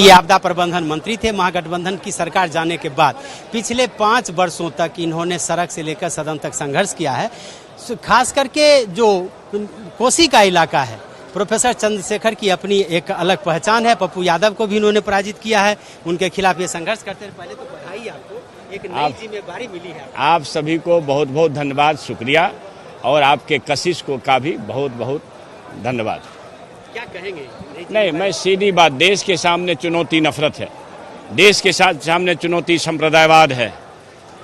ये आपदा प्रबंधन मंत्री थे महागठबंधन की सरकार जाने के बाद। पिछले 5 वर्षों तक इन्होंने सड़क से लेकर सदन तक संघर्ष किया है। खास करके जो कोसी का इलाका है, प्रोफेसर चंद्रशेखर की अपनी एक अलग पहचान है। पप्पू यादव को भी इन्होंने पराजित किया है, उनके खिलाफ ये संघर्ष करते हैं। पहले तो बधाई आपको, एक नई जिम्मेदारी मिली है। आप सभी को बहुत बहुत धन्यवाद, शुक्रिया, और आपके कशिश को का भी बहुत बहुत धन्यवाद। क्या कहेंगे? नहीं, मैं सीधी बात, देश के सामने चुनौती नफरत है, देश के सामने चुनौती संप्रदायवाद है।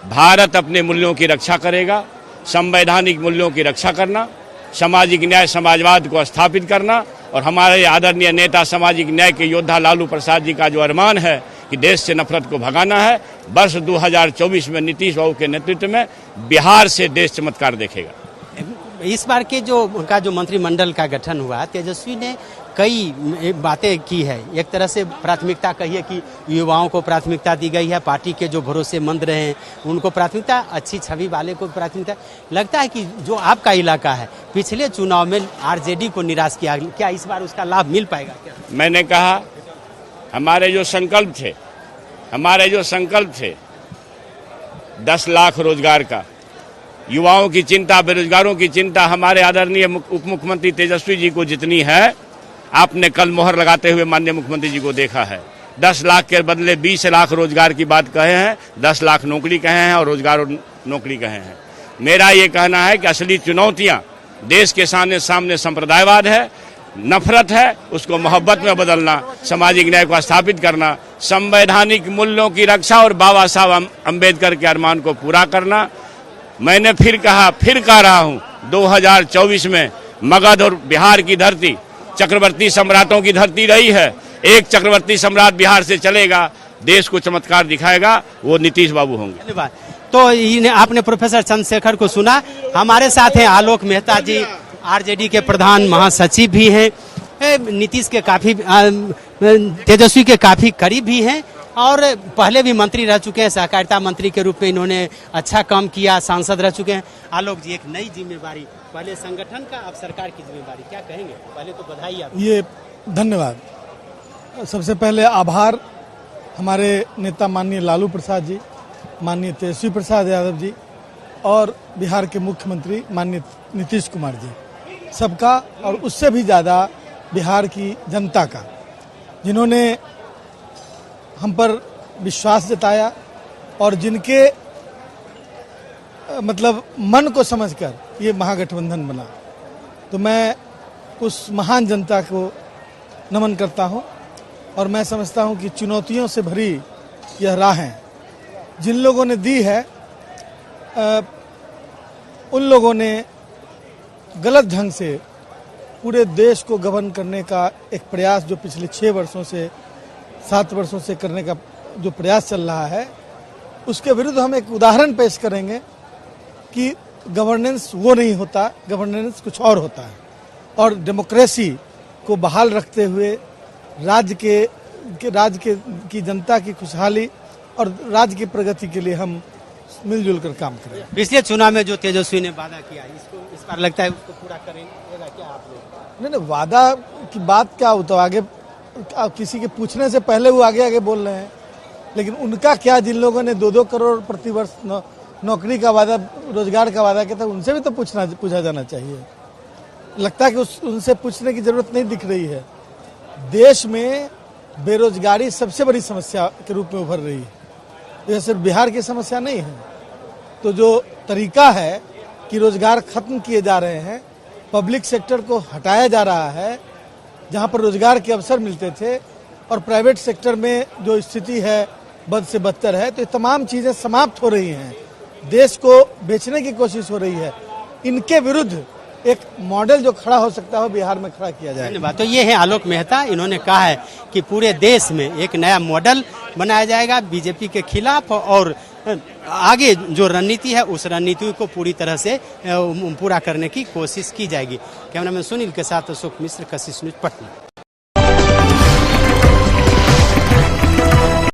भारत अपने मूल्यों की रक्षा करेगा, संवैधानिक मूल्यों की रक्षा करना, सामाजिक न्याय समाजवाद को स्थापित करना, और हमारे आदरणीय नेता सामाजिक न्याय के योद्धा लालू प्रसाद जी का जो अरमान है कि देश से नफरत को भगाना है, वर्ष 2024 में नीतीश बाबू के नेतृत्व में बिहार से देश चमत्कार देखेगा। इस बार के जो उनका जो मंत्रिमंडल का गठन हुआ, तेजस्वी ने कई बातें की है। एक तरह से प्राथमिकता कहिए कि युवाओं को प्राथमिकता दी गई है, पार्टी के जो भरोसेमंद रहे हैं उनको प्राथमिकता, अच्छी छवि वाले को प्राथमिकता। लगता है कि जो आपका इलाका है पिछले चुनाव में आरजेडी को निराश किया, क्या इस बार उसका लाभ मिल पाएगा? क्या मैंने कहा, हमारे जो संकल्प थे 10 लाख रोजगार का, युवाओं की चिंता, बेरोजगारों की चिंता हमारे आदरणीय उप मुख्यमंत्री तेजस्वी जी को जितनी है, आपने कल मोहर लगाते हुए माननीय मुख्यमंत्री जी को देखा है। 10 लाख के बदले 20 लाख रोजगार की बात कहे हैं, 10 लाख नौकरी कहे हैं और रोजगार और नौकरी कहे हैं। मेरा ये कहना है कि असली चुनौतियां देश के सामने संप्रदायवाद है, नफरत है, उसको मोहब्बत में बदलना, सामाजिक न्याय को स्थापित करना, संवैधानिक मूल्यों की रक्षा और बाबा साहब अम्बेडकर के अरमान को पूरा करना। मैंने फिर कह रहा हूं, 2024 में मगध और बिहार की धरती चक्रवर्ती सम्राटों की धरती रही है। एक चक्रवर्ती सम्राट बिहार से चलेगा, देश को चमत्कार दिखाएगा, वो नीतीश बाबू होंगे। धन्यवाद। तो आपने प्रोफेसर चंद्रशेखर को सुना। हमारे साथ हैं आलोक मेहता जी, आरजेडी के प्रधान महासचिव भी हैं, नीतीश के काफी, तेजस्वी के काफी करीब भी हैं, और पहले भी मंत्री रह चुके हैं, सहकारिता मंत्री के रूप में इन्होंने अच्छा काम किया, सांसद रह चुके हैं। आलोक जी, एक नई जिम्मेदारी, पहले संगठन का, अब सरकार की जिम्मेदारी, क्या कहेंगे? पहले तो बधाई आपको। ये धन्यवाद। सबसे पहले आभार हमारे नेता माननीय लालू प्रसाद जी, माननीय तेजस्वी प्रसाद यादव जी और बिहार के मुख्यमंत्री माननीय नीतीश कुमार जी, सबका, और उससे भी ज़्यादा बिहार की जनता का, जिन्होंने हम पर विश्वास जताया और जिनके मतलब मन को समझकर ये महागठबंधन बना। तो मैं उस महान जनता को नमन करता हूं, और मैं समझता हूं कि चुनौतियों से भरी यह राहें जिन लोगों ने दी है, उन लोगों ने गलत ढंग से पूरे देश को गवर्न करने का एक प्रयास जो पिछले 6 वर्षों से 7 वर्षों से करने का जो प्रयास चल रहा है, उसके विरुद्ध हम एक उदाहरण पेश करेंगे कि गवर्नेंस वो नहीं होता, गवर्नेंस कुछ और होता है। और डेमोक्रेसी को बहाल रखते हुए राज्य की जनता की खुशहाली और राज्य की प्रगति के लिए हम मिलजुल कर काम करें। पिछले चुनाव में जो तेजस्वी ने वादा किया, इसको इस बार लगता है उसको पूरा करेंगे क्या आप लोग? नहीं, वादा की बात क्या होता है, आगे किसी के पूछने से पहले वो आगे बोल रहे हैं। लेकिन उनका क्या, जिन लोगों ने 2-2 करोड़ प्रतिवर्ष नौकरी का वादा, रोजगार का वादा किया था, उनसे भी तो पूछा जाना चाहिए। लगता है कि उनसे पूछने की जरूरत नहीं दिख रही है। देश में बेरोजगारी सबसे बड़ी समस्या के रूप में उभर रही है, यह सिर्फ बिहार की समस्या नहीं है। तो जो तरीका है कि रोजगार खत्म किए जा रहे हैं, पब्लिक सेक्टर को हटाया जा रहा है, जहां पर रोजगार के अवसर मिलते थे, और प्राइवेट सेक्टर में जो स्थिति है बद से बदतर है, तो ये तमाम चीजें समाप्त हो रही हैं, देश को बेचने की कोशिश हो रही है। इनके विरुद्ध एक मॉडल जो खड़ा हो सकता है बिहार में खड़ा किया जाए। धन्यवाद। तो ये है आलोक मेहता, इन्होंने कहा है कि पूरे देश में एक नया मॉडल बनाया जाएगा बीजेपी के खिलाफ, और आगे जो रणनीति है उस रणनीति को पूरी तरह से पूरा करने की कोशिश की जाएगी। कैमरामैन सुनील के साथ अशोक मिश्र, कशिश न्यूज, पटना।